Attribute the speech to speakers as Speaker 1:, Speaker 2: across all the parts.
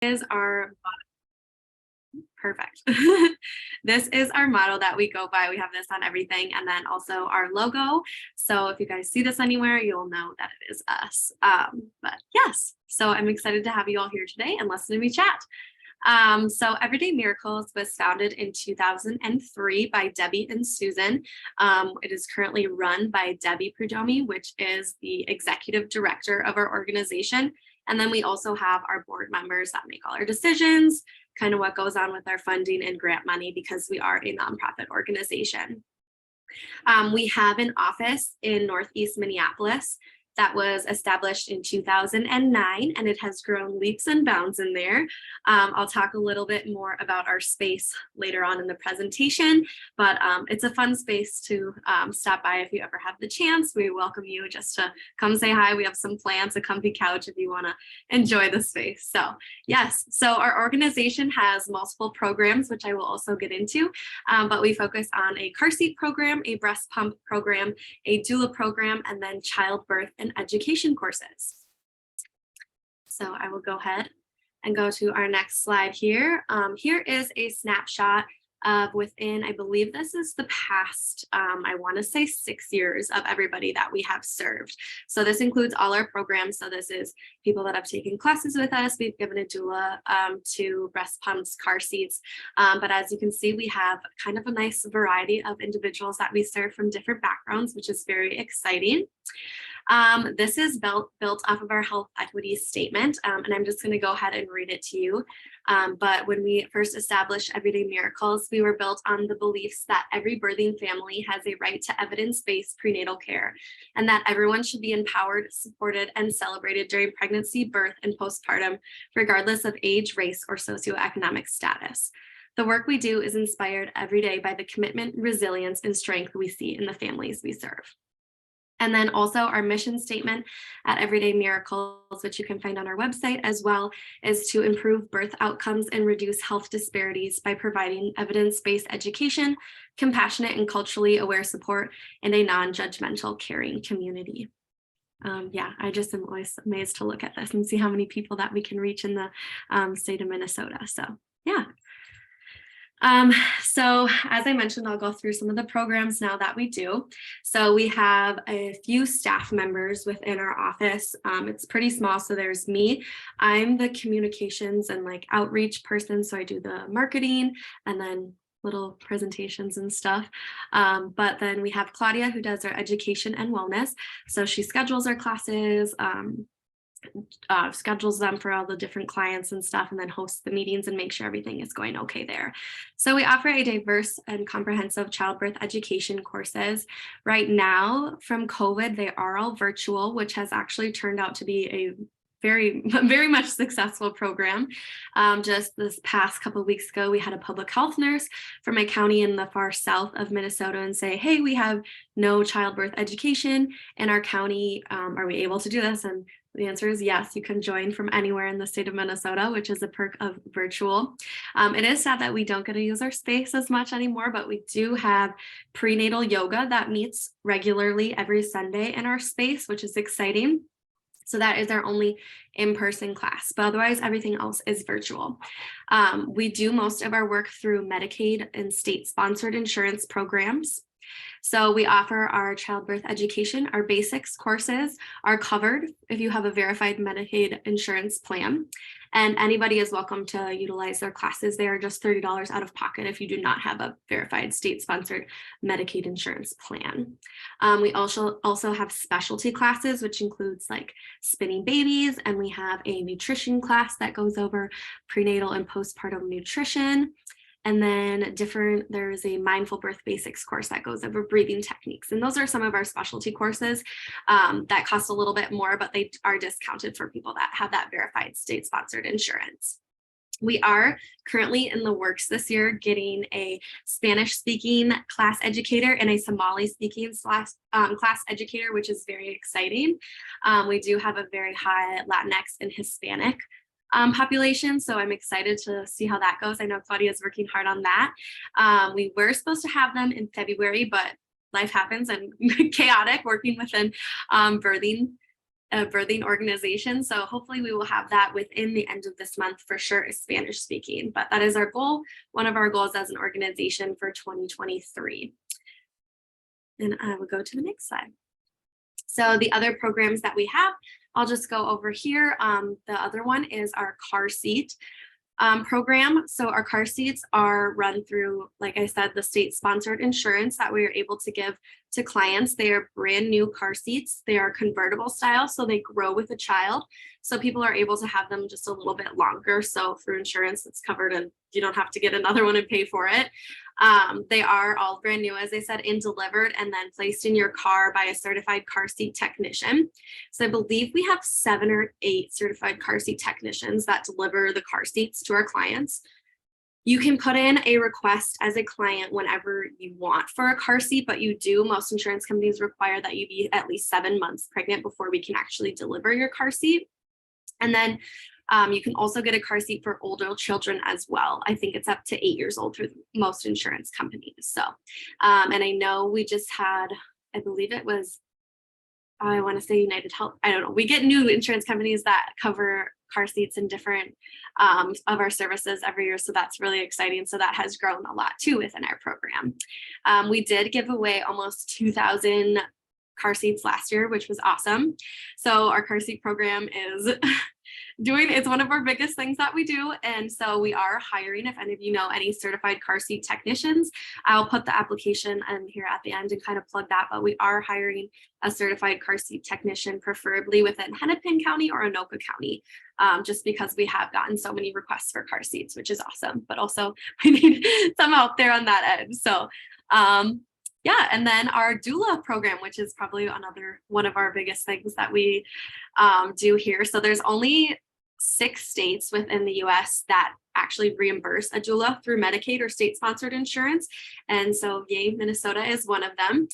Speaker 1: Is our perfect. This is our motto that we go by. We have this on everything, and then also our logo. So if you guys see this anywhere, you'll know that it is us. But yes, so I'm excited to have you all here today and listen to me chat. So Everyday Miracles was founded in 2003 by Debbie and Susan. It is currently run by Debbie Prudhomme, which is the executive director of our organization. And then we also have our board members that make all our decisions, kind of what goes on with our funding and grant money because we are a nonprofit organization. We have an office in Northeast Minneapolis that was established in 2009, and it has grown leaps and bounds in there. I'll talk a little bit more about our space later on in the presentation, but it's a fun space to stop by if you ever have the chance. We welcome you just to come say hi. We have some plants, a comfy couch if you want to enjoy the space. So yes, so our organization has multiple programs, which I will also get into, but we focus on a car seat program, a breast pump program, a doula program, and then childbirth and education courses. So I will go ahead and go to our next slide here. Here is a snapshot of within, I believe this is the past, I want to say 6 years of everybody that we have served. So this includes all our programs. So this is people that have taken classes with us. We've given a doula to breast pumps, car seats. But as you can see, we have kind of a nice variety of individuals that we serve from different backgrounds, which is very exciting. This is built off of our health equity statement, and I'm just going to go ahead and read it to you. But when we first established Everyday Miracles, we were built on the beliefs that every birthing family has a right to evidence-based prenatal care, and that everyone should be empowered, supported, and celebrated during pregnancy, birth, and postpartum, regardless of age, race, or socioeconomic status. The work we do is inspired every day by the commitment, resilience, and strength we see in the families we serve. And then also our mission statement at Everyday Miracles, which you can find on our website as well, is to improve birth outcomes and reduce health disparities by providing evidence-based education, compassionate and culturally aware support, and a non-judgmental caring community. Yeah, I just am always amazed to look at this and see how many people that we can reach in the state of Minnesota. So yeah. So as I mentioned, I'll go through some of the programs now that we do. So we have a few staff members within our office. It's pretty small. So there's me. I'm the communications and like outreach person. So I do the marketing and then little presentations and stuff. But then we have Claudia, who does our education and wellness. So she schedules our classes, schedules them for all the different clients and stuff, and then hosts the meetings and make sure everything is going okay there. So we offer a diverse and comprehensive childbirth education courses. Right now, from COVID, they are all virtual, which has actually turned out to be a very much successful program. Just this past couple of weeks ago, we had a public health nurse from a county in the far south of Minnesota and say, hey, we have no childbirth education in our county. Are we able to do this? And the answer is yes, you can join from anywhere in the state of Minnesota, which is a perk of virtual. It is sad that we don't get to use our space as much anymore, but we do have prenatal yoga that meets regularly every Sunday in our space, which is exciting. So that is our only in-person class, but otherwise everything else is virtual. We do most of our work through Medicaid and state-sponsored insurance programs. So we offer our childbirth education. Our basics courses are covered if you have a verified Medicaid insurance plan, and anybody is welcome to utilize their classes. They are just $30 out of pocket if you do not have a verified state-sponsored Medicaid insurance plan. We also have specialty classes, which includes like spinning babies, and we have a nutrition class that goes over prenatal and postpartum nutrition. And then there's a mindful birth basics course that goes over breathing techniques. And those are some of our specialty courses that cost a little bit more, but they are discounted for people that have that verified state-sponsored insurance. We are currently in the works this year getting a Spanish-speaking class educator and a Somali-speaking class educator, which is very exciting. We do have a very high Latinx and Hispanic population. So I'm excited to see how that goes. I know Claudia is working hard on that. We were supposed to have them in February, but life happens and chaotic working within birthing a birthing organization. So hopefully we will have that within the end of this month for sure, is Spanish speaking, but that is our goal. One of our goals as an organization for 2023. And I will go to the next slide. So the other programs that we have, I'll just go over here. The other one is our car seat program. So our car seats are run through, like I said, the state sponsored insurance that we are able to give to clients. They are brand new car seats. They are convertible style, so they grow with a child. So people are able to have them just a little bit longer. So through insurance, it's covered and you don't have to get another one and pay for it. They are all brand new, as I said, and delivered and then placed in your car by a certified car seat technician. So I believe we have 7 or 8 certified car seat technicians that deliver the car seats to our clients. You can put in a request as a client whenever you want for a car seat, but most insurance companies require that you be at least 7 months pregnant before we can actually deliver your car seat. And then you can also get a car seat for older children as well. I think it's up to 8 years old for most insurance companies. So, and I know we just had, I believe it was, I want to say United Health. I don't know. We get new insurance companies that cover car seats in different of our services every year. So that's really exciting. So that has grown a lot too within our program. We did give away almost 2,000 car seats last year, which was awesome. So our car seat program is it's one of our biggest things that we do. And so we are hiring, if any of you know any certified car seat technicians, I'll put the application in here at the end and kind of plug that, but we are hiring a certified car seat technician, preferably within Hennepin County or Anoka County, just because we have gotten so many requests for car seats, which is awesome, but also we need some help there on that end. So yeah, and then our doula program, which is probably another one of our biggest things that we do here. So there's only 6 states within the US that actually reimburse a doula through Medicaid or state-sponsored insurance. And so, yay, Minnesota is one of them.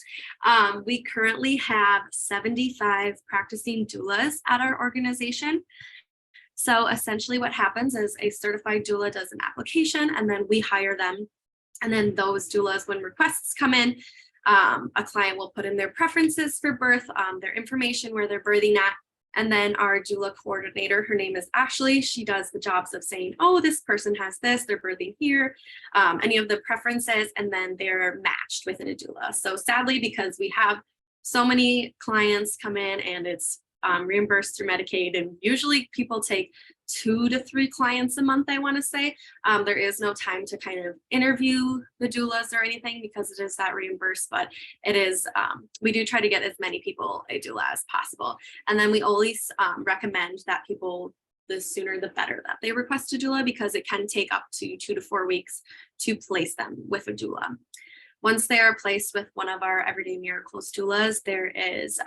Speaker 1: We currently have 75 practicing doulas at our organization. So essentially what happens is a certified doula does an application and then we hire them. And then those doulas, when requests come in, a client will put in their preferences for birth, their information, where they're birthing at. And then our doula coordinator, her name is Ashley. She does the jobs of saying, oh, this person has this, they're birthing here, any of the preferences, and then they're matched within a doula. So sadly, because we have so many clients come in and it's reimbursed through Medicaid, and usually people take 2 to 3 clients a month, I want to say. There is no time to kind of interview the doulas or anything because it is that reimbursed, but it is, we do try to get as many people a doula as possible. And then we always recommend that people, the sooner the better, that they request a doula, because it can take up to 2 to 4 weeks to place them with a doula. Once they are placed with one of our Everyday Miracles doulas, there is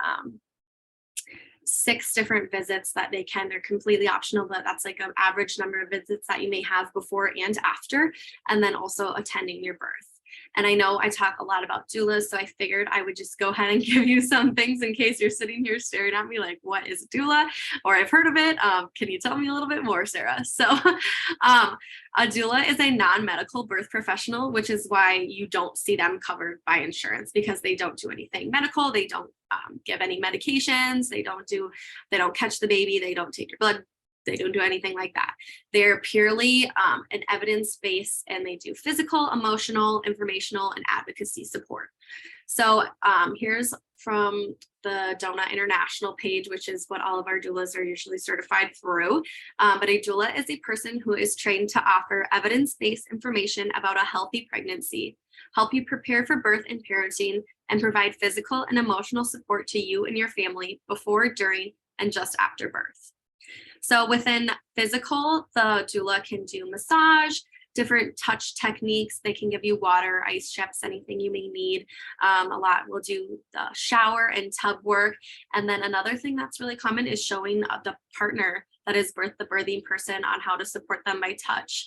Speaker 1: 6 different visits that they're completely optional, but that's like an average number of visits that you may have before and after, and then also attending your birth. And I know I talk a lot about doulas, so I figured I would just go ahead and give you some things in case you're sitting here staring at me like, what is a doula? Or I've heard of it. Can you tell me a little bit more, Sarah? So a doula is a non-medical birth professional, which is why you don't see them covered by insurance, because they don't do anything medical. They don't give any medications. They don't catch the baby. They don't take your blood. They don't do anything like that. They're purely an evidence-based, and they do physical, emotional, informational, and advocacy support. So here's from the DONA International page, which is what all of our doulas are usually certified through. But a doula is a person who is trained to offer evidence-based information about a healthy pregnancy, help you prepare for birth and parenting, and provide physical and emotional support to you and your family before, during, and just after birth. So within physical, the doula can do massage, different touch techniques. They can give you water, ice chips, anything you may need. A lot will do the shower and tub work. And then another thing that's really common is showing the partner that is the birthing person on how to support them by touch.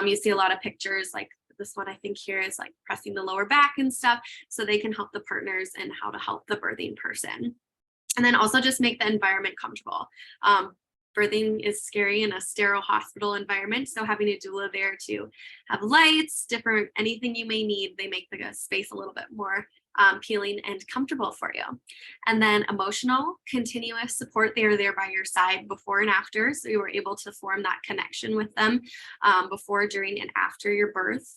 Speaker 1: You see a lot of pictures like this one I think here is like pressing the lower back and stuff, so they can help the partners and how to help the birthing person. And then also just make the environment comfortable. Birthing is scary in a sterile hospital environment, so having a doula there to have lights, different, anything you may need, they make the space a little bit more appealing and comfortable for you. And then emotional, continuous support. They are there by your side before and after. So you were able to form that connection with them before, during, and after your birth.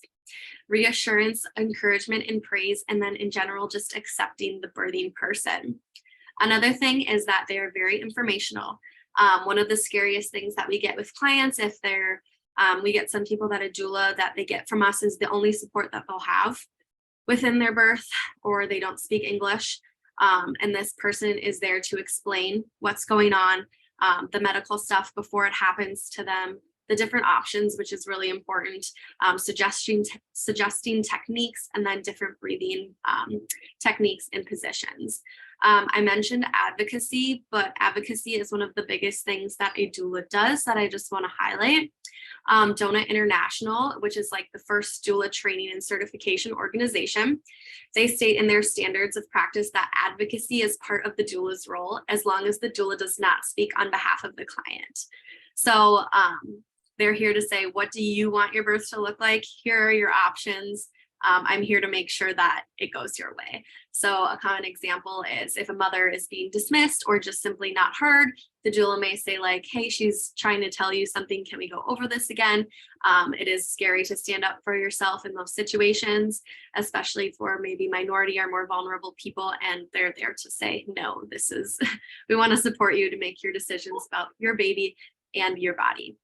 Speaker 1: Reassurance, encouragement, and praise. And then in general, just accepting the birthing person. Another thing is that they're very informational. One of the scariest things that we get with clients, if they're, we get some people that a doula that they get from us is the only support that they'll have within their birth, or they don't speak English. And this person is there to explain what's going on, the medical stuff before it happens to them, the different options, which is really important, suggesting techniques, and then different breathing techniques and positions. I mentioned advocacy, but advocacy is one of the biggest things that a doula does that I just want to highlight. DONA International, which is like the first doula training and certification organization, they state in their standards of practice that advocacy is part of the doula's role as long as the doula does not speak on behalf of the client. So they're here to say, what do you want your birth to look like? Here are your options. I'm here to make sure that it goes your way. So a common example is if a mother is being dismissed or just simply not heard, the doula may say like, hey, she's trying to tell you something. Can we go over this again? It is scary to stand up for yourself in those situations, especially for maybe minority or more vulnerable people. And they're there to say, no, this is, we want to support you to make your decisions about your baby and your body.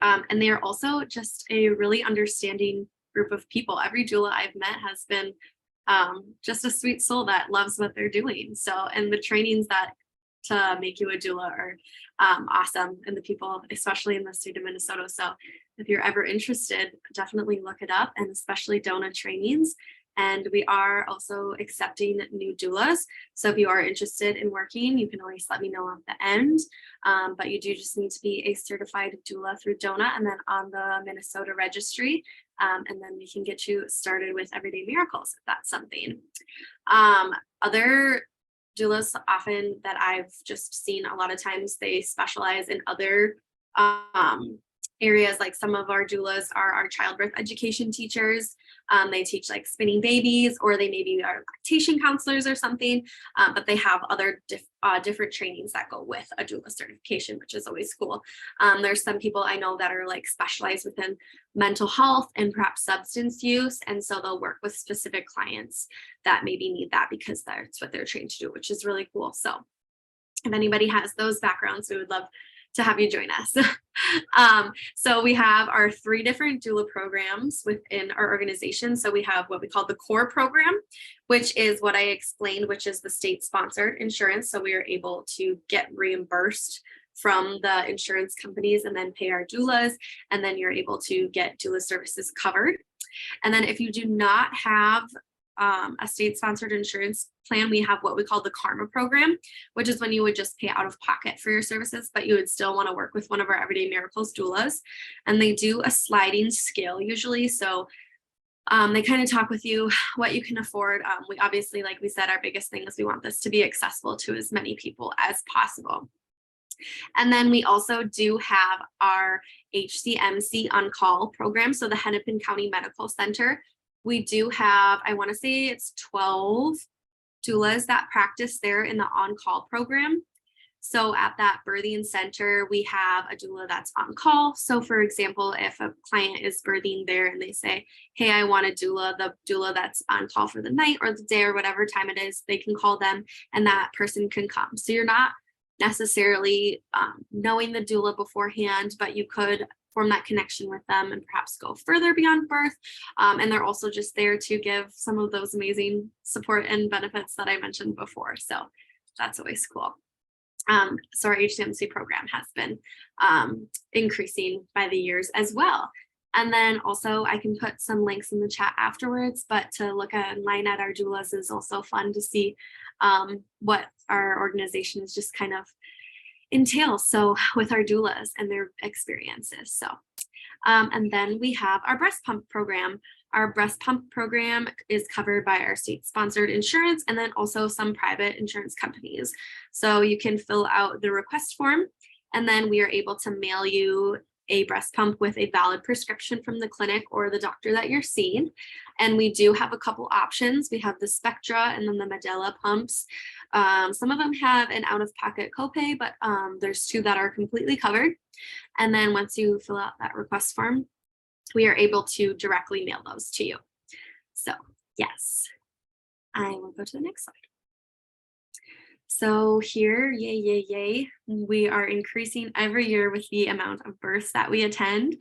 Speaker 1: And they are also just a really understanding group of people. Every doula I've met has been just a sweet soul that loves what they're doing. So, and the trainings that to make you a doula are awesome, and the people, especially in the state of Minnesota. So if you're ever interested, definitely look it up, and especially DONA trainings. And we are also accepting new doulas. So if you are interested in working, you can always let me know at the end. But you do just need to be a certified doula through DONA and then on the Minnesota registry. And then we can get you started with Everyday Miracles if that's something. Other doulas often that I've just seen a lot of times, they specialize in other areas. Like some of our doulas are our childbirth education teachers. They teach like spinning babies, or they maybe are lactation counselors or something, but they have other different trainings that go with a doula certification, which is always cool. There's some people I know that are like specialized within mental health and perhaps substance use, and so they'll work with specific clients that maybe need that because that's what they're trained to do, which is really cool. So if anybody has those backgrounds, we would love to have you join us. So we have our 3 different doula programs within our organization. So we have what we call the core program, which is what I explained, which is the state-sponsored insurance. So we are able to get reimbursed from the insurance companies and then pay our doulas, and then you're able to get doula services covered. And then if you do not have a state-sponsored insurance plan, we have what we call the Karma program, which is when you would just pay out of pocket for your services, but you would still want to work with one of our Everyday Miracles doulas. And they do a sliding scale usually. So they kind of talk with you what you can afford. We obviously, like we said, our biggest thing is we want this to be accessible to as many people as possible. And then we also do have our HCMC on-call program. So the Hennepin County Medical Center, we do have, I want to say it's 12 doulas that practice there in the on-call program. So at that birthing center, we have a doula that's on call. So for example, if a client is birthing there and they say, hey, I want a doula, the doula that's on call for the night or the day or whatever time it is, they can call them and that person can come. So you're not necessarily knowing the doula beforehand, but you could form that connection with them and perhaps go further beyond birth. And they're also just there to give some of those amazing support and benefits that I mentioned before. So that's always cool. So our HCMC program has been increasing by the years as well. And then also I can put some links in the chat afterwards, but to look online at our doulas is also fun to see what our organization is just kind of entails. So with our doulas and their experiences. So, and then we have our breast pump program. Our breast pump program is covered by our state-sponsored insurance and then also some private insurance companies. So you can fill out the request form and then we are able to mail you a breast pump with a valid prescription from the clinic or the doctor that you're seeing. And we do have a couple options. We have the Spectra and then the Medela pumps. Some of them have an out-of-pocket copay, but there's two that are completely covered. And then once you fill out that request form, we are able to directly mail those to you. So yes, I will go to the next slide. So here, yay, we are increasing every year with the amount of births that we attend.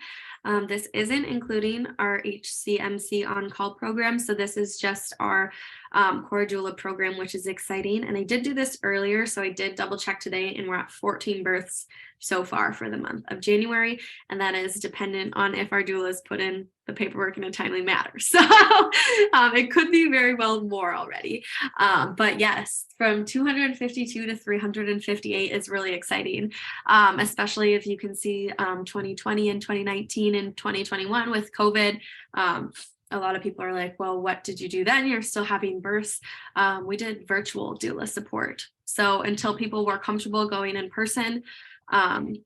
Speaker 1: This isn't including our HCMC on-call program. So this is just our core doula program, which is exciting. And I did do this earlier, so I did double check today, and we're at 14 births so far for the month of January. And that is dependent on if our doulas put in the paperwork in a timely manner. So it could be very well more already. But yes, from 252 to 358 is really exciting, especially if you can see 2020 and 2019 and 2021 with COVID. A lot of people are like, well, what did you do then? You're still having births. We did virtual doula support. So until people were comfortable going in person,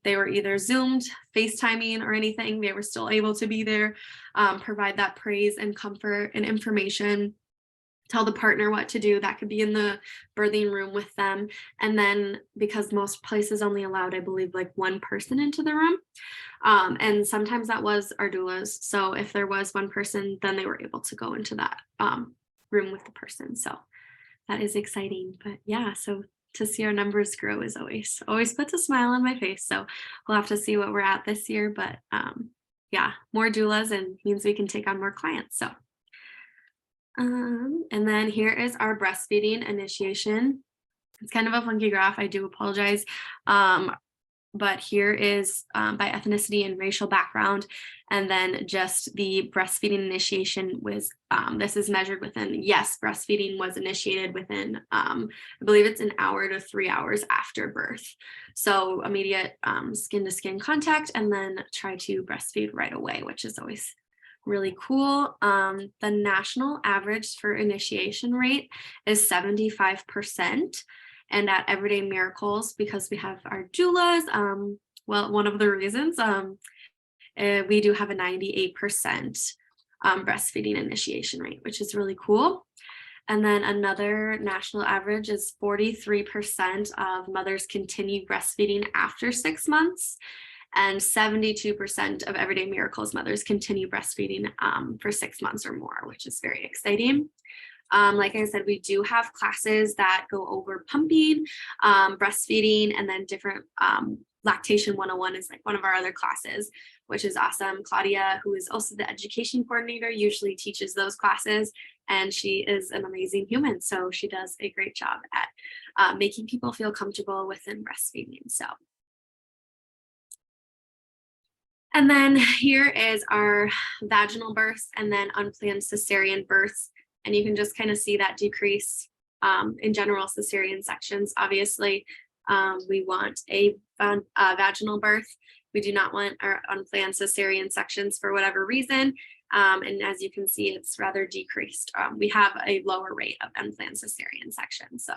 Speaker 1: they were either Zoomed, FaceTiming, or anything. They were still able to be there, provide that praise and comfort and information, tell the partner what to do. That could be in the birthing room with them. And then because most places only allowed, I believe, like one person into the room. And sometimes that was our doulas. So if there was one person, then they were able to go into that room with the person. So that is exciting. But yeah, so to see our numbers grow is always puts a smile on my face. So we'll have to see what we're at this year. But yeah, more doulas and means we can take on more clients. So and then here is our breastfeeding initiation. It's kind of a funky graph. I do apologize. But here is by ethnicity and racial background. And then just the breastfeeding initiation was, this is measured within, yes, breastfeeding was initiated within, I believe it's an hour to 3 hours after birth. So immediate skin to skin contact, and then try to breastfeed right away, which is always really cool. The national average for initiation rate is 75%. And at Everyday Miracles, because we have our doulas, well, one of the reasons, we do have a 98% breastfeeding initiation rate, which is really cool. And then another national average is 43% of mothers continue breastfeeding after 6 months. And 72% of Everyday Miracles mothers continue breastfeeding for 6 months or more, which is very exciting. Like I said, we do have classes that go over pumping, breastfeeding, and then different lactation 101 is like one of our other classes, which is awesome. Claudia, who is also the education coordinator, usually teaches those classes, and she is an amazing human. So she does a great job at making people feel comfortable within breastfeeding. So. And then here is our vaginal births and then unplanned cesarean births. And you can just kind of see that decrease in general cesarean sections. Obviously, we want a vaginal birth. We do not want our unplanned cesarean sections for whatever reason. And as you can see, it's rather decreased. We have a lower rate of unplanned cesarean sections. So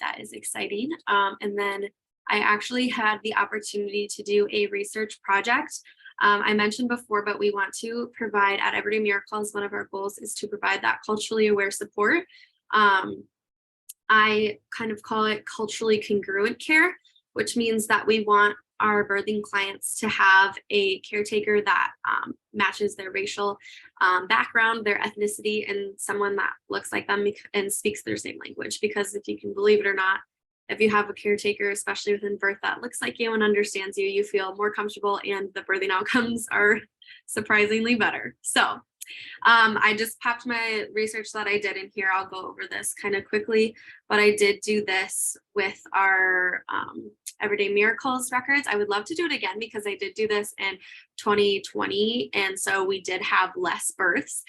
Speaker 1: that is exciting. And then I actually had the opportunity to do a research project. I mentioned before, but we want to provide at Everyday Miracles, one of our goals is to provide that culturally aware support. I kind of call it culturally congruent care, which means that we want our birthing clients to have a caretaker that matches their racial background, their ethnicity, and someone that looks like them and speaks their same language. Because if you can believe it or not, if you have a caretaker, especially within birth, that looks like you and understands you, you feel more comfortable and the birthing outcomes are surprisingly better. So I just popped my research that I did in here. I'll go over this kind of quickly, but I did do this with our Everyday Miracles records. I would love to do it again because I did do this in 2020. And so we did have less births.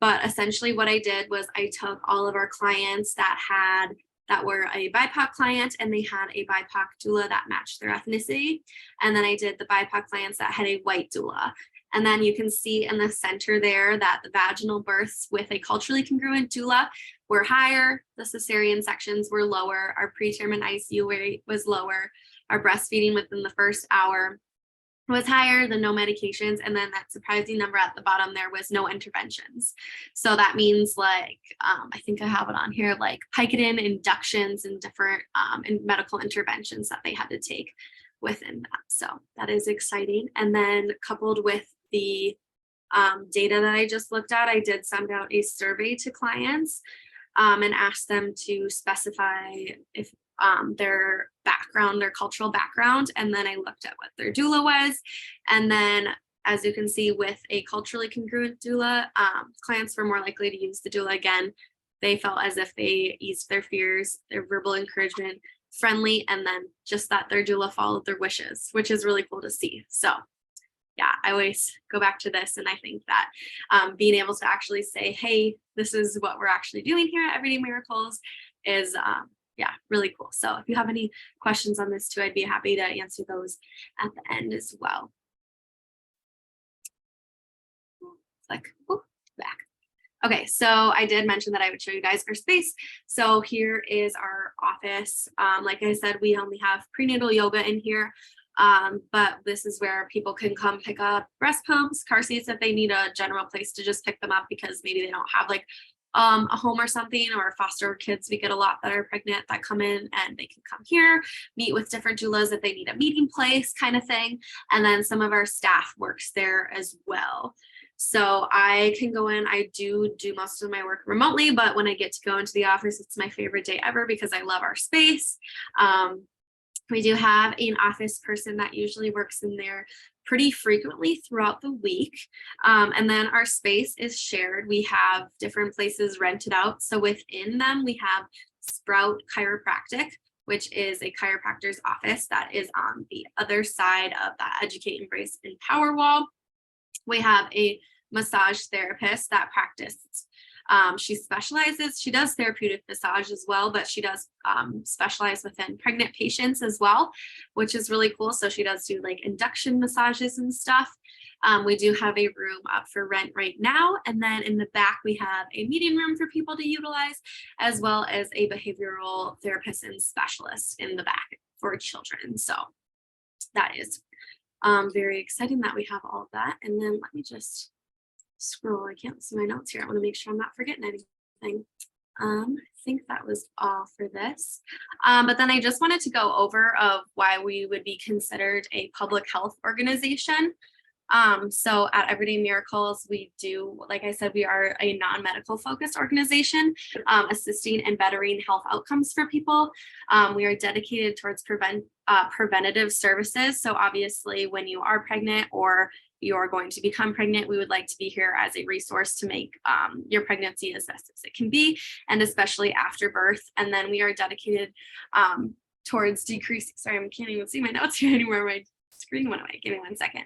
Speaker 1: But essentially what I did was I took all of our clients that were a BIPOC client and they had a BIPOC doula that matched their ethnicity. And then I did the BIPOC clients that had a white doula. And then you can see in the center there that the vaginal births with a culturally congruent doula were higher. The cesarean sections were lower. Our preterm and ICU rate was lower. Our breastfeeding within the first hour was higher, the no medications, and then that surprising number at the bottom there was no interventions. So that means like, I think I have it on here, like Vicodin inductions and different medical interventions that they had to take within that. So that is exciting. And then coupled with the data that I just looked at, I did send out a survey to clients and asked them to specify if their background, their cultural background, and then I looked at what their doula was. And then, as you can see, with a culturally congruent doula, clients were more likely to use the doula again. They felt as if they eased their fears, their verbal encouragement, friendly, and then just that their doula followed their wishes, which is really cool to see. So yeah, I always go back to this, and I think that being able to actually say, hey, this is what we're actually doing here at Everyday Miracles is yeah, really cool. So if you have any questions on this too, I'd be happy to answer those at the end as well. Click back. Okay, so I did mention that I would show you guys our space. So here is our office. Like I said, we only have prenatal yoga in here, but this is where people can come pick up breast pumps, car seats if they need a general place to just pick them up because maybe they don't have like a home or something, or foster kids. We get a lot that are pregnant that come in and they can come here, meet with different doulas if they need a meeting place kind of thing. And then some of our staff works there as well. So I can go in, I do most of my work remotely, but when I get to go into the office, it's my favorite day ever because I love our space. We do have an office person that usually works in there pretty frequently throughout the week. And then our space is shared. We have different places rented out. So within them, we have Sprout Chiropractic, which is a chiropractor's office that is on the other side of that Educate, Embrace, Empower wall. We have a massage therapist that practices. She does therapeutic massage as well, but she does specialize within pregnant patients as well, which is really cool. So she does do like induction massages and stuff. We do have a room up for rent right now. And then in the back, we have a meeting room for people to utilize, as well as a behavioral therapist and specialist in the back for children. So that is very exciting that we have all of that. And then let me just scroll. I can't see my notes here. I want to make sure I'm not forgetting anything. I think that was all for this. But then I just wanted to go over of why we would be considered a public health organization. So at Everyday Miracles, we do, like I said, we are a non-medical focused organization, assisting and bettering health outcomes for people. We are dedicated towards preventative services. So obviously when you are pregnant or you're going to become pregnant, we would like to be here as a resource to make your pregnancy as best as it can be, and especially after birth. And then we are dedicated towards decreasing, sorry, I can't even see my notes here anymore. My screen went away. Give me 1 second.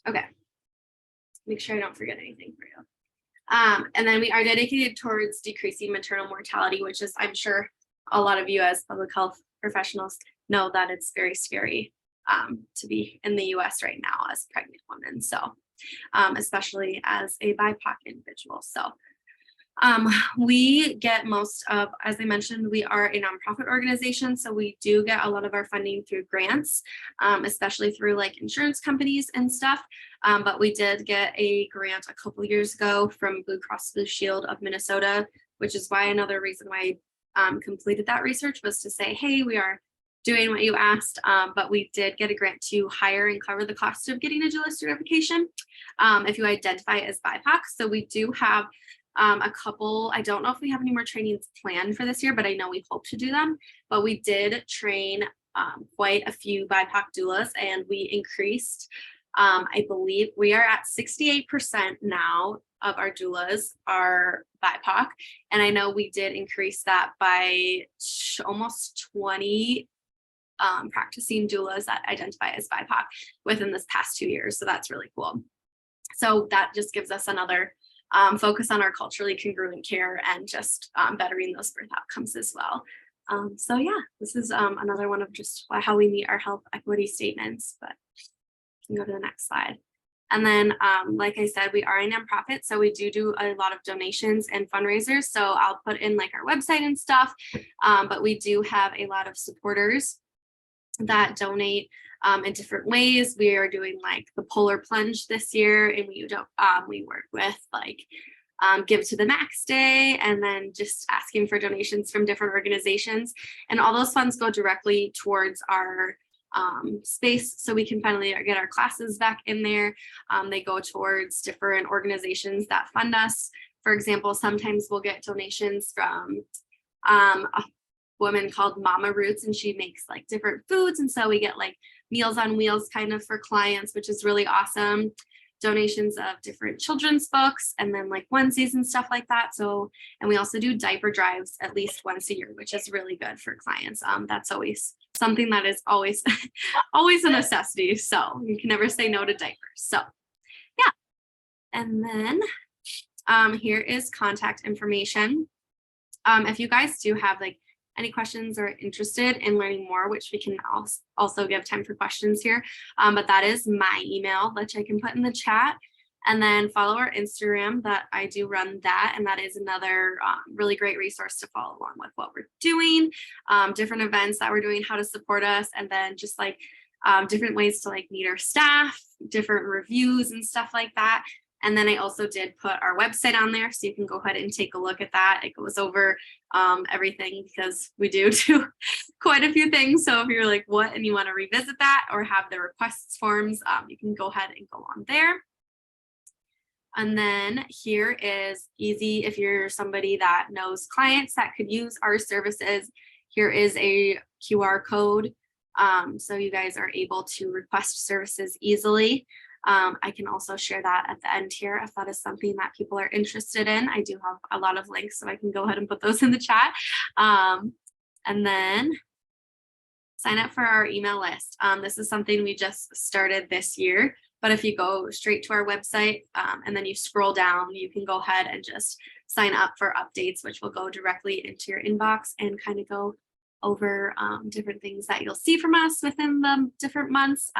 Speaker 1: Okay, make sure I don't forget anything for you. And then we are dedicated towards decreasing maternal mortality, which is, I'm sure a lot of you as public health professionals know that it's very scary to be in the US right now as a pregnant woman. So especially as a BIPOC individual. So we get most of, as I mentioned, we are a nonprofit organization. So we do get a lot of our funding through grants, especially through like insurance companies and stuff. But we did get a grant a couple years ago from Blue Cross Blue Shield of Minnesota, which is why another reason why I completed that research was to say, hey, we are doing what you asked, but we did get a grant to hire and cover the cost of getting a doula certification if you identify as BIPOC. So we do have a couple, I don't know if we have any more trainings planned for this year, but I know we hope to do them. But we did train quite a few BIPOC doulas, and we increased, I believe we are at 68% now of our doulas are BIPOC. And I know we did increase that by almost 20 practicing doulas that identify as BIPOC within this past 2 years. So that's really cool. So that just gives us another focus on our culturally congruent care and just bettering those birth outcomes as well. So yeah, this is another one of just how we meet our health equity statements, but you can go to the next slide. And then, like I said, we are a nonprofit, so we do a lot of donations and fundraisers. So I'll put in like our website and stuff, but we do have a lot of supporters that donate in different ways. We are doing like the Polar Plunge this year, and we work with like Give to the Max Day, and then just asking for donations from different organizations. And all those funds go directly towards our space, so we can finally get our classes back in there. They go towards different organizations that fund us. For example, sometimes we'll get donations from a woman called Mama Roots, and she makes like different foods. And so we get like Meals on Wheels kind of for clients, which is really awesome. Donations of different children's books, and then like onesies and stuff like that. So, and we also do diaper drives at least once a year, which is really good for clients. That's always something that is always always a necessity. So you can never say no to diapers. So yeah. And then here is contact information. If you guys do have like any questions or interested in learning more, which we can also give time for questions here, but that is my email, which I can put in the chat. And then follow our Instagram, that I do run that, and that is another really great resource to follow along with what we're doing, different events that we're doing, how to support us, and then just like different ways to like meet our staff, different reviews and stuff like that. And then I also did put our website on there, so you can go ahead and take a look at that. It goes over everything, because we do quite a few things. So if you're like, what, and you want to revisit that or have the requests forms, you can go ahead and go on there. And then here is easy if you're somebody that knows clients that could use our services. Here is a QR code, so you guys are able to request services easily. I can also share that at the end here if that is something that people are interested in. I do have a lot of links, so I can go ahead and put those in the chat. And then sign up for our email list. This is something we just started this year, but if you go straight to our website and then you scroll down, you can go ahead and just sign up for updates, which will go directly into your inbox and kind of go over different things that you'll see from us within the different months.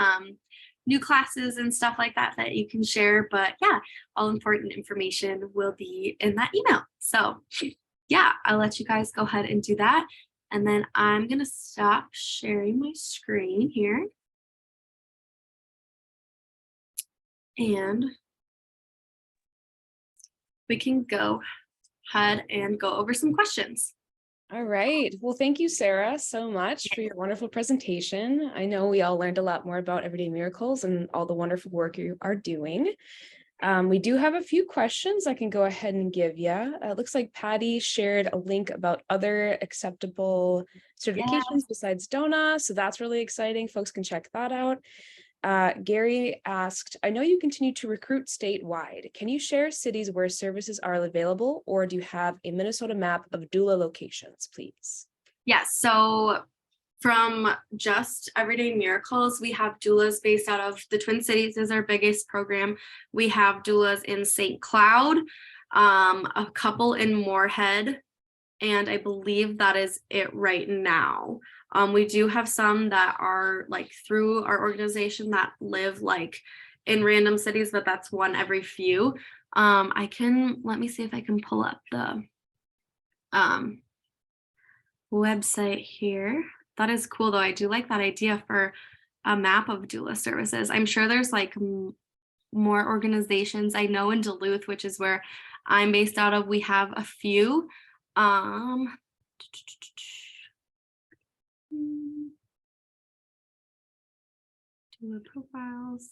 Speaker 1: New classes and stuff like that that you can share. But yeah, all important information will be in that email. So yeah, I'll let you guys go ahead and do that. And then I'm going to stop sharing my screen here. And we can go ahead and go over some questions.
Speaker 2: All right. Well, thank you, Sarah, so much for your wonderful presentation. I know we all learned a lot more about Everyday Miracles and all the wonderful work you are doing. We do have a few questions I can go ahead and give you. It looks like Patty shared a link about other acceptable certifications besides DONA, so that's really exciting. Folks can check that out. Gary asked, I know you continue to recruit statewide. Can you share cities where services are available, or do you have a Minnesota map of doula locations, please?
Speaker 1: Yes, so from just Everyday Miracles, we have doulas based out of the Twin Cities is our biggest program. We have doulas in St. Cloud, a couple in Moorhead, and I believe that is it right now. We do have some that are like through our organization that live like in random cities, but that's one every few. Let me see if I can pull up the website here. That is cool though. I do like that idea for a map of doula services. I'm sure there's like more organizations. I know in Duluth, which is where I'm based out of, we have a few. Doula profiles.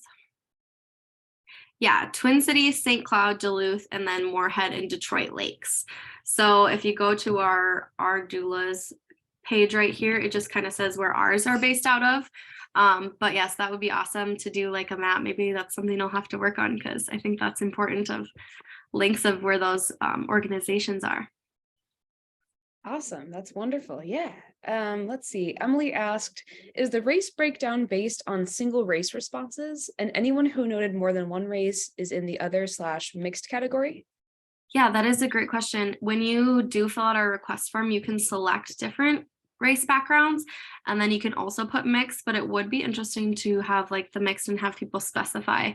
Speaker 1: Yeah, Twin Cities, St. Cloud, Duluth, and then Moorhead and Detroit Lakes. So if you go to our doulas page right here, it just kind of says where ours are based out of. But yes, that would be awesome to do like a map. Maybe that's something I'll have to work on, because I think that's important, of links of where those organizations are.
Speaker 2: Awesome. That's wonderful. Yeah. Let's see. Emily asked, is the race breakdown based on single race responses? And anyone who noted more than one race is in the other/mixed category?
Speaker 1: Yeah, that is a great question. When you do fill out our request form, you can select different race backgrounds, and then you can also put mixed, but it would be interesting to have like the mixed and have people specify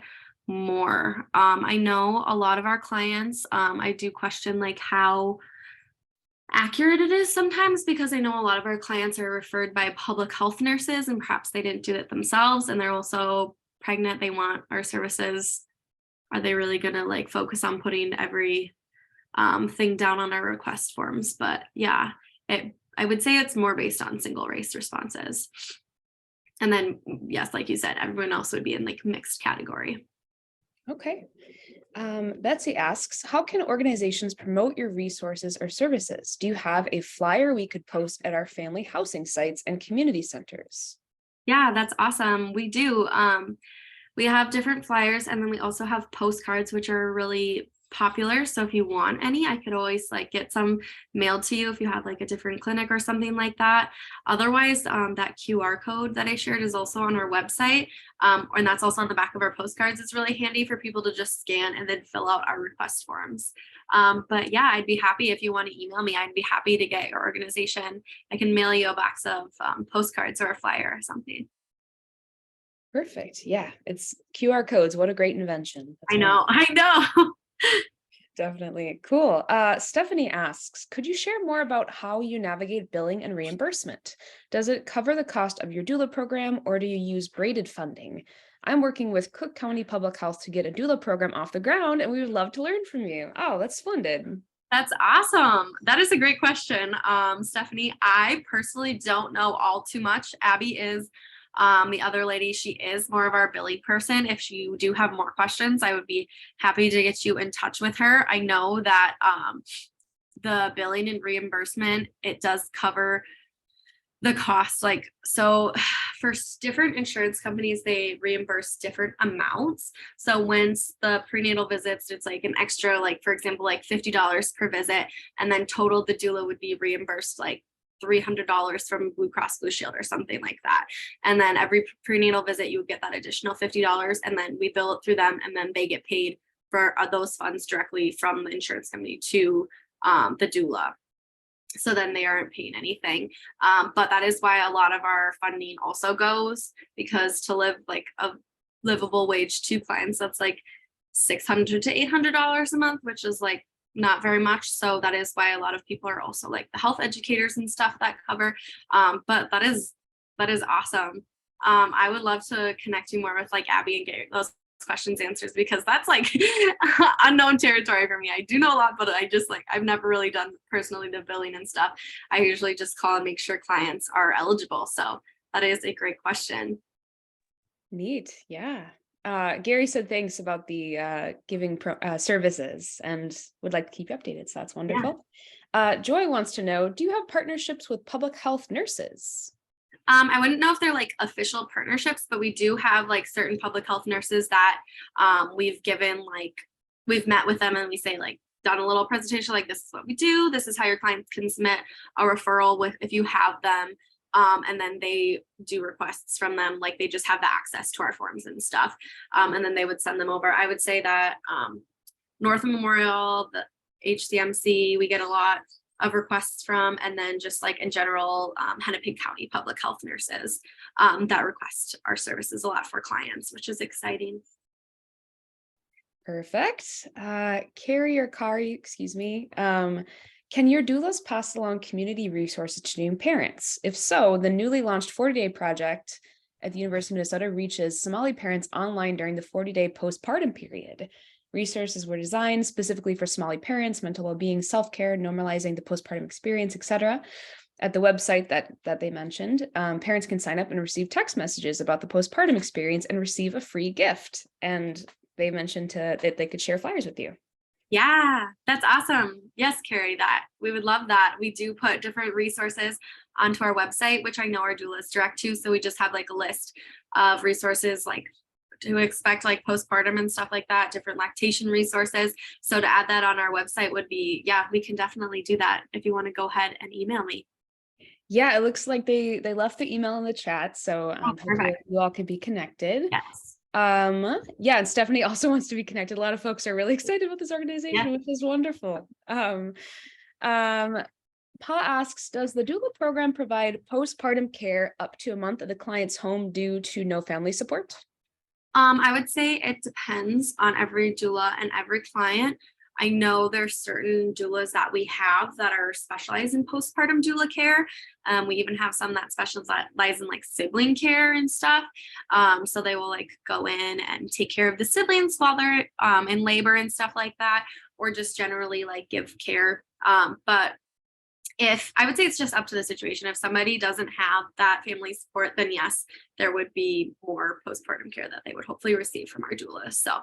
Speaker 1: more. I know a lot of our clients, I do question like how accurate it is sometimes, because I know a lot of our clients are referred by public health nurses and perhaps they didn't do it themselves and they're also pregnant. They want our services. Are they really going to like focus on putting every thing down on our request forms? But yeah, I would say it's more based on single race responses. And then, yes, like you said, everyone else would be in like mixed category.
Speaker 2: Okay. Betsy asks, how can organizations promote your resources or services? Do you have a flyer we could post at our family housing sites and community centers?
Speaker 1: Yeah, that's awesome. We do. We have different flyers, and then we also have postcards, which are really popular. So if you want any, I could always like get some mailed to you if you have like a different clinic or something like that. Otherwise, that QR code that I shared is also on our website. And that's also on the back of our postcards. It's really handy for people to just scan and then fill out our request forms. But yeah, I'd be happy if you want to email me. I'd be happy to get your organization. I can mail you a box of postcards or a flyer or something.
Speaker 2: Perfect. Yeah, it's QR codes. What a great invention. That's
Speaker 1: I know.
Speaker 2: wonderful.
Speaker 1: I know.
Speaker 2: Definitely. Cool. Stephanie asks, could you share more about how you navigate billing and reimbursement? Does it cover the cost of your doula program or do you use braided funding? I'm working with Cook County Public Health to get a doula program off the ground and we would love to learn from you. Oh, that's splendid.
Speaker 1: That's awesome. That is a great question. Stephanie, I personally don't know all too much. Abby is the other lady. She is more of our billing person. If you do have more questions, I would be happy to get you in touch with her. I know that the billing and reimbursement, it does cover the cost. Like, so for different insurance companies, they reimburse different amounts. So when the prenatal visits, it's like an extra, like for example, like $50 per visit, and then total the doula would be reimbursed like $300 from Blue Cross Blue Shield or something like that. And then every prenatal visit, you would get that additional $50, and then we bill it through them, and then they get paid for those funds directly from the insurance company to the doula. So then they aren't paying anything. But that is why a lot of our funding also goes, because to live like a livable wage to clients, that's like $600 to $800 a month, which is like not very much. So that is why a lot of people are also like the health educators and stuff that cover. But that is awesome. I would love to connect you more with like Abby and get those questions answers, because that's like unknown territory for me. I do know a lot, but I just like I've never really done personally the billing and stuff. I usually just call and make sure clients are eligible. So that is a great question.
Speaker 2: Neat. Yeah. Gary said thanks about the giving services and would like to keep you updated. So that's wonderful. Joy wants to know, do you have partnerships with public health nurses?
Speaker 1: I wouldn't know if they're like official partnerships, but we do have like certain public health nurses that we've given, like we've met with them and we say like done a little presentation, like this is what we do. This is how your clients can submit a referral with if you have them. And then they do requests from them, like they just have the access to our forms and stuff. And then they would send them over. I would say that Northern Memorial, the HCMC, we get a lot of requests from, and then just like in general, Hennepin County public health nurses that request our services a lot for clients, which is exciting.
Speaker 2: Perfect. Carrie or Kari, excuse me. Can your doulas pass along community resources to new parents? If so, the newly launched 40-day project at the University of Minnesota reaches Somali parents online during the 40-day postpartum period. Resources were designed specifically for Somali parents, mental well-being, self-care, normalizing the postpartum experience, etc. At the website that they mentioned, parents can sign up and receive text messages about the postpartum experience and receive a free gift. And they mentioned that they could share flyers with you.
Speaker 1: Yeah, that's awesome. Yes, Carrie, that we would love that. We do put different resources onto our website, which I know our doulas direct to. So we just have like a list of resources like to expect like postpartum and stuff like that, different lactation resources. So to add that on our website would be, yeah, we can definitely do that if you want to go ahead and email me.
Speaker 2: Yeah, it looks like they left the email in the chat, so hopefully you all can be connected.
Speaker 1: Yes.
Speaker 2: Yeah, and Stephanie also wants to be connected. A lot of folks are really excited about this organization, which is wonderful. Pa asks, does the doula program provide postpartum care up to a month at the client's home due to no family support?
Speaker 1: I would say it depends on every doula and every client. I know there's certain doulas that we have that are specialized in postpartum doula care. We even have some that specialize in like sibling care and stuff. So they will like go in and take care of the siblings while they're in labor and stuff like that, or just generally like give care. But if I would say it's just up to the situation. If somebody doesn't have that family support, then yes, there would be more postpartum care that they would hopefully receive from our doula. So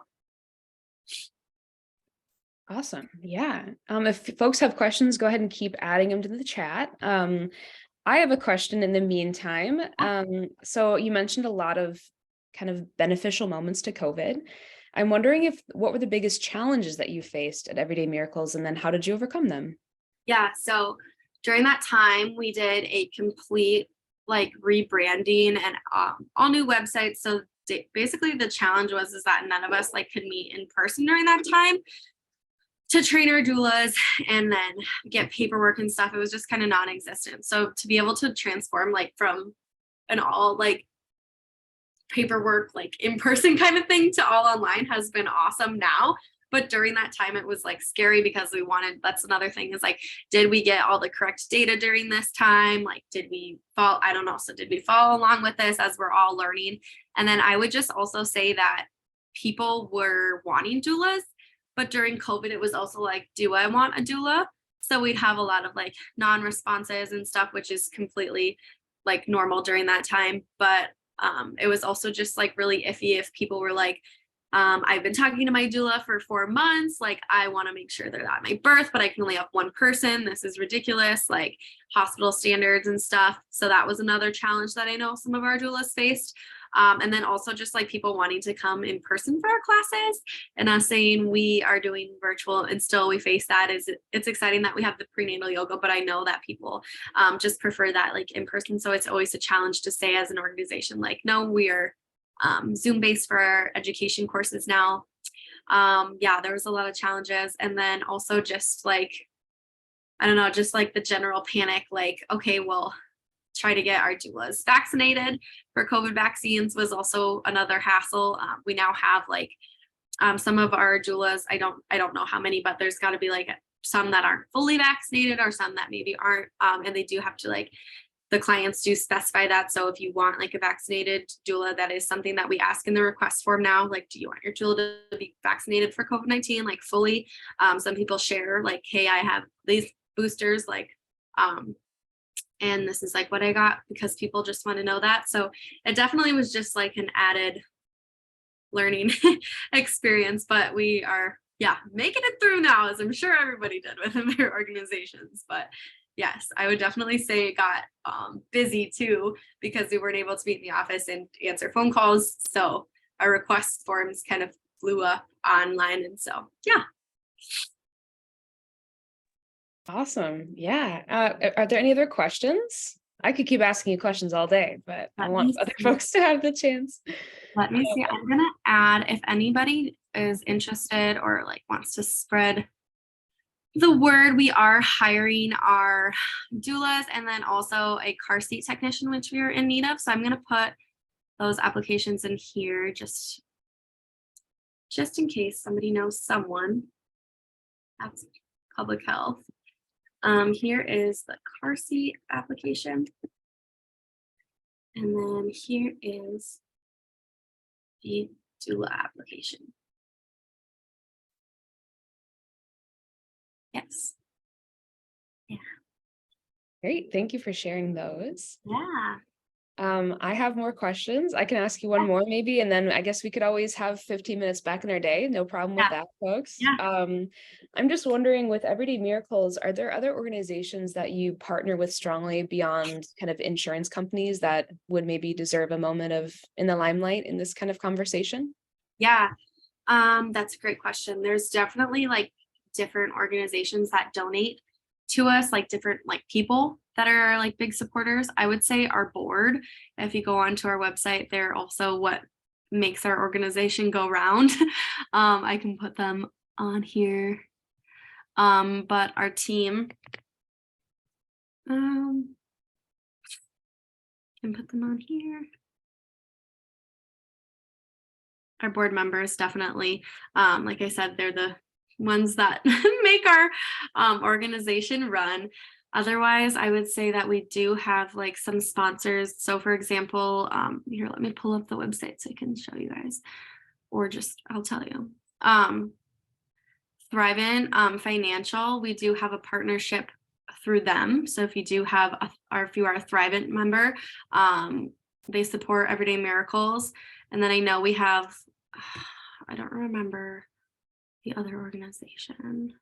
Speaker 2: Awesome. Yeah. If folks have questions, go ahead and keep adding them to the chat. I have a question in the meantime. So you mentioned a lot of kind of beneficial moments to COVID. I'm wondering what were the biggest challenges that you faced at Everyday Miracles, and then how did you overcome them?
Speaker 1: yeah, so during that time, we did a complete like rebranding and all new websites. So basically, the challenge was is that none of us like could meet in person during that time to train our doulas and then get paperwork and stuff. It was just kind of non-existent. So to be able to transform like from an all like paperwork like in person kind of thing to all online has been awesome now. But during that time it was like scary because we wanted, that's another thing, is like, did we get all the correct data during this time? Like, did we fall, I don't know, so did we follow along with this as we're all learning? And then I would just also say that people were wanting doulas, but during COVID it was also like, do I want a doula? So we'd have a lot of like non-responses and stuff, which is completely like normal during that time. But it was also just like really iffy if people were like, I've been talking to my doula for 4 months. Like, I want to make sure they're at my birth, but I can only have one person. This is ridiculous, like hospital standards and stuff. So that was another challenge that I know some of our doulas faced. And then also just like people wanting to come in person for our classes and us saying we are doing virtual, and still we face that. Is it's exciting that we have the prenatal yoga, but I know that people just prefer that like in person. So it's always a challenge to say as an organization, like, no, we are Zoom based for our education courses now. Yeah, there was a lot of challenges. And then also just like, I don't know, just like the general panic, like, okay, well, try to get our doulas vaccinated for COVID vaccines was also another hassle. We now have like some of our doulas, I don't know how many, but there's got to be like some that aren't fully vaccinated or some that maybe aren't. And they do have to like, the clients do specify that. So if you want like a vaccinated doula, that is something that we ask in the request form now. Like, do you want your doula to be vaccinated for COVID-19, like fully? Some people share like, hey, I have these boosters, like, and this is like what I got, because people just want to know that. So it definitely was just like an added learning experience, but we are, yeah, making it through now, as I'm sure everybody did within their organizations. But yes, I would definitely say it got busy too, because we weren't able to meet in the office and answer phone calls. So our request forms kind of flew up online. And so, yeah.
Speaker 2: Awesome. Yeah. Are there any other questions? I could keep asking you questions all day, but I
Speaker 1: Let
Speaker 2: want
Speaker 1: me
Speaker 2: other
Speaker 1: see.
Speaker 2: folks to have the chance.
Speaker 1: Let me see. I'm gonna add, if anybody is interested or like wants to spread the word, we are hiring our doulas and then also a car seat technician, which we are in need of. So I'm gonna put those applications in here just in case somebody knows someone. That's public health. Here is the car seat application. And then here is the doula application. Yes. Yeah.
Speaker 2: Great. Thank you for sharing those.
Speaker 1: Yeah.
Speaker 2: I have more questions. I can ask you one more maybe, and then I guess we could always have 15 minutes back in our day. No problem with
Speaker 1: Yeah.
Speaker 2: that, folks.
Speaker 1: Yeah.
Speaker 2: I'm just wondering, with Everyday Miracles, are there other organizations that you partner with strongly beyond kind of insurance companies that would maybe deserve a moment of in the limelight in this kind of conversation?
Speaker 1: Yeah. That's a great question. There's definitely like different organizations that donate to us, like different like people that are like big supporters. I would say our board, if you go onto our website, they're also what makes our organization go round. I can put them on here. But our team, can put them on here. our board members definitely. Like I said, they're the ones that make our organization run. Otherwise, I would say that we do have like some sponsors. So for example, here, let me pull up the website so I can show you guys, or just, I'll tell you. Thrivent Financial, we do have a partnership through them. So if you do have if you are a Thrivent member, they support Everyday Miracles. And then I know we have, I don't remember the other organization.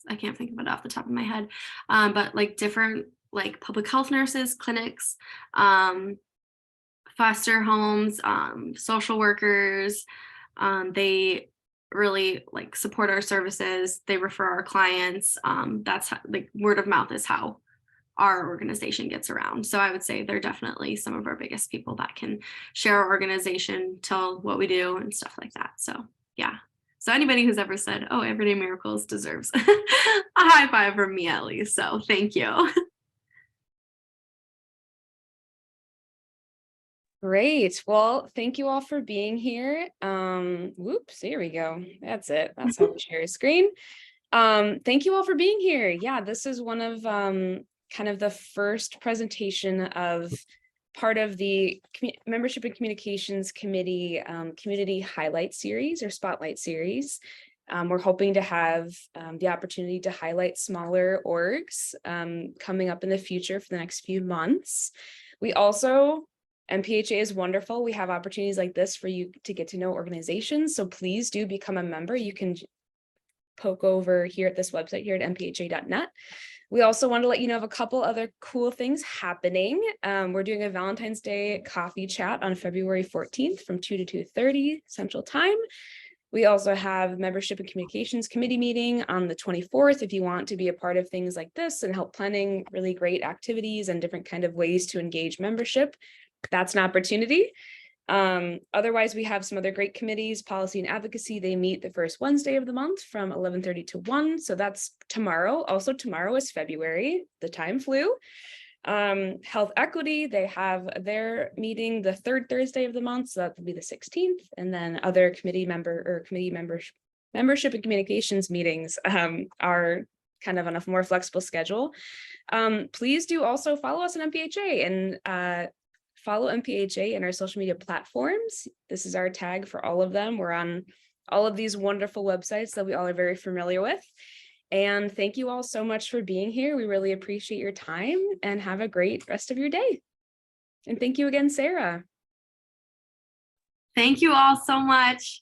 Speaker 1: I can't think of it off the top of my head. But like different like public health nurses, clinics, foster homes, social workers, they really like support our services. They refer our clients. That's how, like, word of mouth is how our organization gets around. So I would say they're definitely some of our biggest people that can share our organization, tell what we do and stuff like that. So yeah. So anybody who's ever said, oh, Everyday Miracles deserves a high five from me at least. So thank you.
Speaker 2: Great. Well, thank you all for being here. Whoops, here we go. That's it. That's how we share a screen. Thank you all for being here. Yeah, this is one of kind of the first presentation of part of the Membership and Communications Committee Community Highlight Series or Spotlight Series. We're hoping to have the opportunity to highlight smaller orgs coming up in the future for the next few months. We also, MPHA is wonderful. We have opportunities like this for you to get to know organizations. So please do become a member. You can poke over here at this website here at mpha.net. We also want to let you know of a couple other cool things happening. We're doing a Valentine's Day coffee chat on February 14th from 2 to 2:30 Central Time. We also have Membership and Communications Committee meeting on the 24th. If you want to be a part of things like this and help planning really great activities and different kind of ways to engage membership, that's an opportunity. Otherwise, we have some other great committees, policy and advocacy. They meet the first Wednesday of the month from 11:30 to 1. So that's tomorrow. Also, tomorrow is February. The time flew. Health equity, they have their meeting the third Thursday of the month. So that will be the 16th. And then other membership and communications meetings are kind of on a more flexible schedule. Please do also follow us on MPHA and follow MPHA in our social media platforms. This is our tag for all of them. We're on all of these wonderful websites that we all are very familiar with. And thank you all so much for being here. We really appreciate your time and have a great rest of your day. And thank you again, Sarah.
Speaker 1: Thank you all so much.